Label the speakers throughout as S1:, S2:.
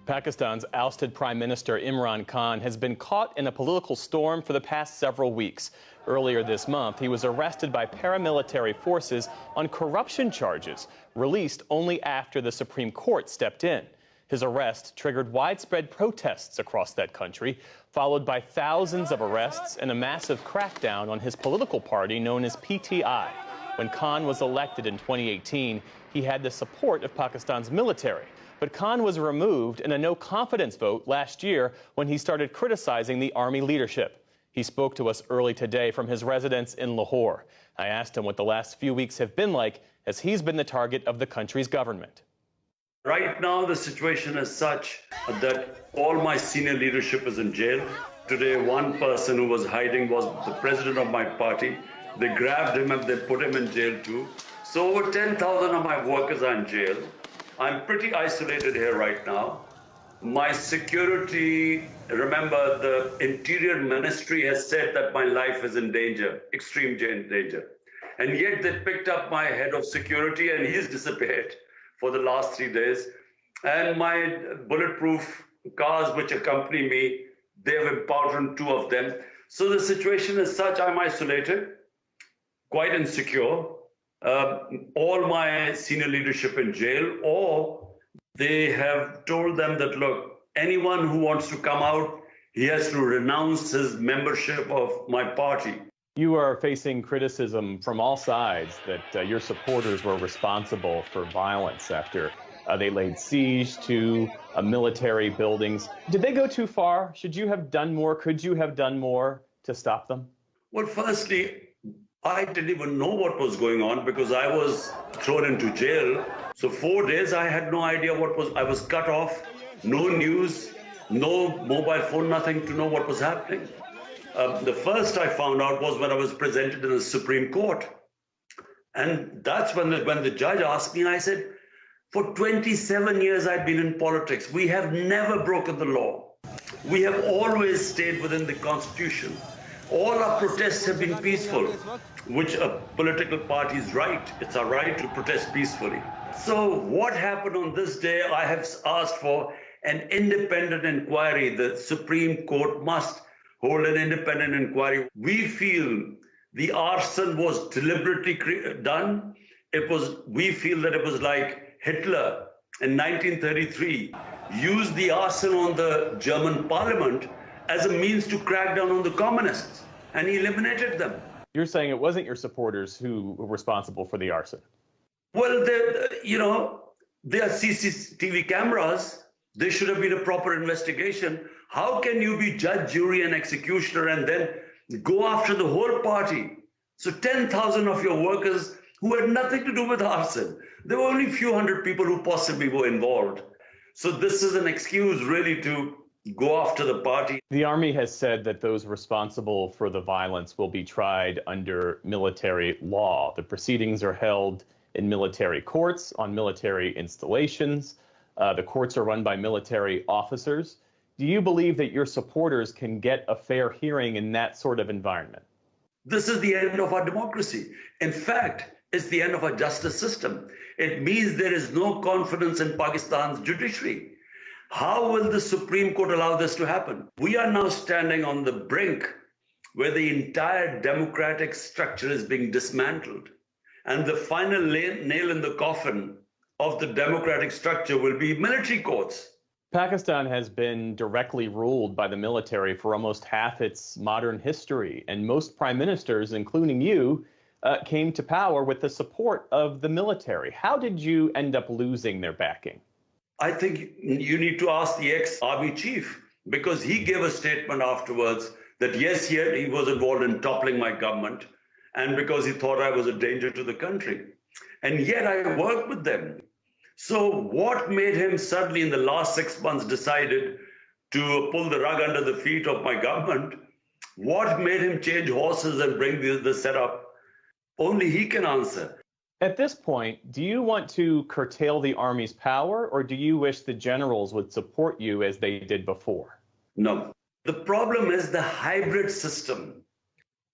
S1: Pakistan's ousted Prime Minister Imran Khan has been caught in a political storm for the past several weeks. Earlier this month, he was arrested by paramilitary forces on corruption charges, released only after the Supreme Court stepped in. His arrest triggered widespread protests across that country, followed by thousands of arrests and a massive crackdown on his political party known as PTI. When Khan was elected in 2018, he had the support of Pakistan's military. But Khan was removed in a no-confidence vote last year when he started criticizing the army leadership. He spoke to us early today from his residence in Lahore. I asked him what the last few weeks have been like, as he's been the target of the country's government.
S2: Right now, the situation is such that all my senior leadership is in jail. Today, one person who was hiding was the president of my party. They grabbed him and they put him in jail too. So over 10,000 of my workers are in jail. I'm pretty isolated here right now. My security, remember, the Interior Ministry has said that my life is in danger, extreme danger. And yet they picked up my head of security and he's disappeared for the last 3 days. And my bulletproof cars which accompany me, they have impounded 2 of them. So the situation is such, I'm isolated, quite insecure. All my senior leadership in jail, or they have told them that, look, anyone who wants to come out, he has to renounce his membership of my party.
S1: You are facing criticism from all sides that your supporters were responsible for violence after they laid siege to military buildings. Did they go too far? Should you have done more? Could you have done more to stop them?
S2: Well, firstly, I didn't even know what was going on because I was thrown into jail. So 4 days, I had no idea I was cut off, no news, no mobile phone, nothing to know what was happening. The first I found out was when I was presented in the Supreme Court. And that's when the judge asked me, I said, for 27 years I've been in politics. We have never broken the law. We have always stayed within the Constitution. All our protests have been peaceful, which a political party is right. It's our right to protest peacefully. So what happened on this day? I have asked for an independent inquiry. The Supreme Court must hold an independent inquiry. We feel the arson was deliberately done. We feel that it was like Hitler in 1933 used the arson on the German parliament as a means to crack down on the communists, and he eliminated them.
S1: You're saying it wasn't your supporters who were responsible for the arson?
S2: Well, there are CCTV cameras. There should have been a proper investigation. How can you be judge, jury, and executioner and then go after the whole party? So 10,000 of your workers who had nothing to do with arson. There were only a few hundred people who possibly were involved. So this is an excuse really to go after the party.
S1: The army has said that those responsible for the violence will be tried under military law. The proceedings are held in military courts, on military installations. The courts are run by military officers. Do you believe that your supporters can get a fair hearing in that sort of environment?
S2: This is the end of our democracy. In fact, it's the end of our justice system. It means there is no confidence in Pakistan's judiciary. How will the Supreme Court allow this to happen? We are now standing on the brink where the entire democratic structure is being dismantled. And the final nail in the coffin of the democratic structure will be military courts.
S1: Pakistan has been directly ruled by the military for almost half its modern history, and most prime ministers, including you, came to power with the support of the military. How did you end up losing their backing?
S2: I think you need to ask the ex-army chief, because he gave a statement afterwards that yes, he was involved in toppling my government, and because he thought I was a danger to the country. And yet I worked with them. So what made him suddenly in the last 6 months decided to pull the rug under the feet of my government? What made him change horses and bring the setup? Only he can answer.
S1: At this point, do you want to curtail the army's power, or do you wish the generals would support you as they did before?
S2: No. The problem is the hybrid system,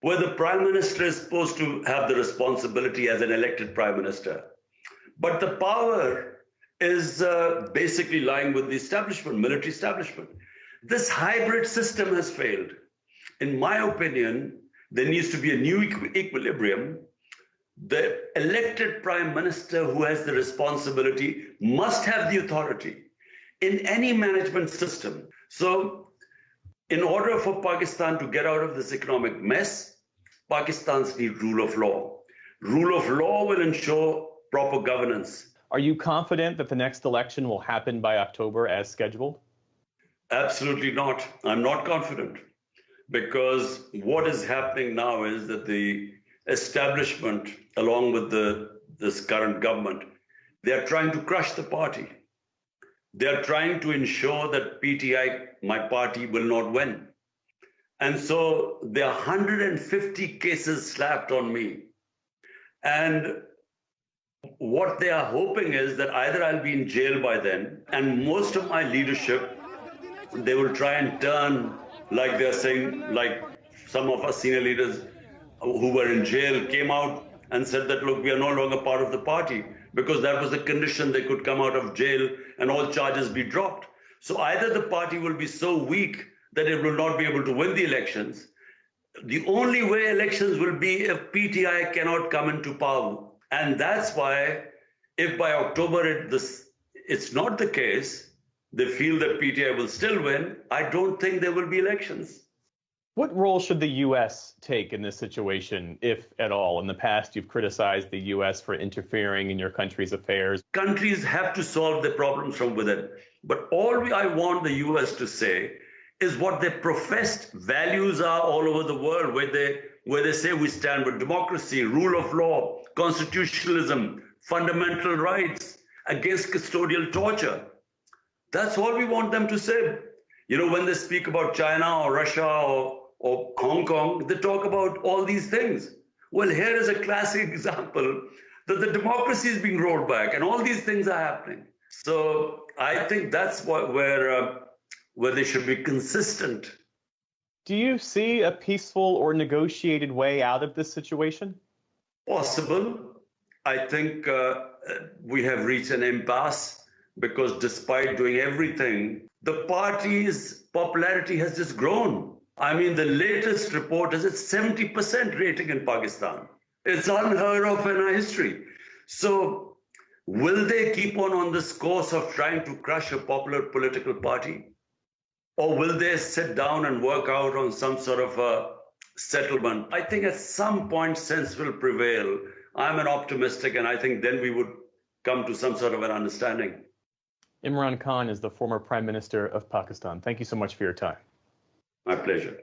S2: where the prime minister is supposed to have the responsibility as an elected prime minister. But the power is basically lying with the establishment, military establishment. This hybrid system has failed. In my opinion, there needs to be a new equilibrium. The elected prime minister who has the responsibility must have the authority in any management system. So in order for Pakistan to get out of this economic mess, Pakistan's need rule of law. Rule of law will ensure proper governance.
S1: Are you confident that the next election will happen by October as scheduled?
S2: Absolutely not. I'm not confident, because what is happening now is that the establishment, along with this current government, they are trying to crush the party. They are trying to ensure that PTI, my party, will not win. And so there are 150 cases slapped on me. And what they are hoping is that either I'll be in jail by then, and most of my leadership, they will try and turn, like they're saying, like some of our senior leaders who were in jail came out and said that, look, we are no longer part of the party, because that was the condition they could come out of jail and all charges be dropped. So either the party will be so weak that it will not be able to win the elections. The only way elections will be if PTI cannot come into power. And that's why, if by October it's not the case, they feel that PTI will still win, I don't think there will be elections.
S1: What role should the U.S. take in this situation, if at all? In the past, you've criticized the U.S. for interfering in your country's affairs.
S2: Countries have to solve their problems from within. But all I want the U.S. to say is what their professed values are all over the world, where they say we stand with democracy, rule of law, constitutionalism, fundamental rights, against custodial torture. That's all we want them to say. You know, when they speak about China or Russia or Hong Kong, they talk about all these things. Well, here is a classic example that the democracy is being rolled back and all these things are happening. So I think that's where they should be consistent.
S1: Do you see a peaceful or negotiated way out of this situation?
S2: Possible. I think we have reached an impasse, because despite doing everything, the party's popularity has just grown. I mean, the latest report is it's 70% rating in Pakistan. It's unheard of in our history. So will they keep on this course of trying to crush a popular political party? Or will they sit down and work out on some sort of a settlement? I think at some point sense will prevail. I'm an optimistic, and I think then we would come to some sort of an understanding.
S1: Imran Khan is the former Prime Minister of Pakistan. Thank you so much for your time.
S2: My pleasure.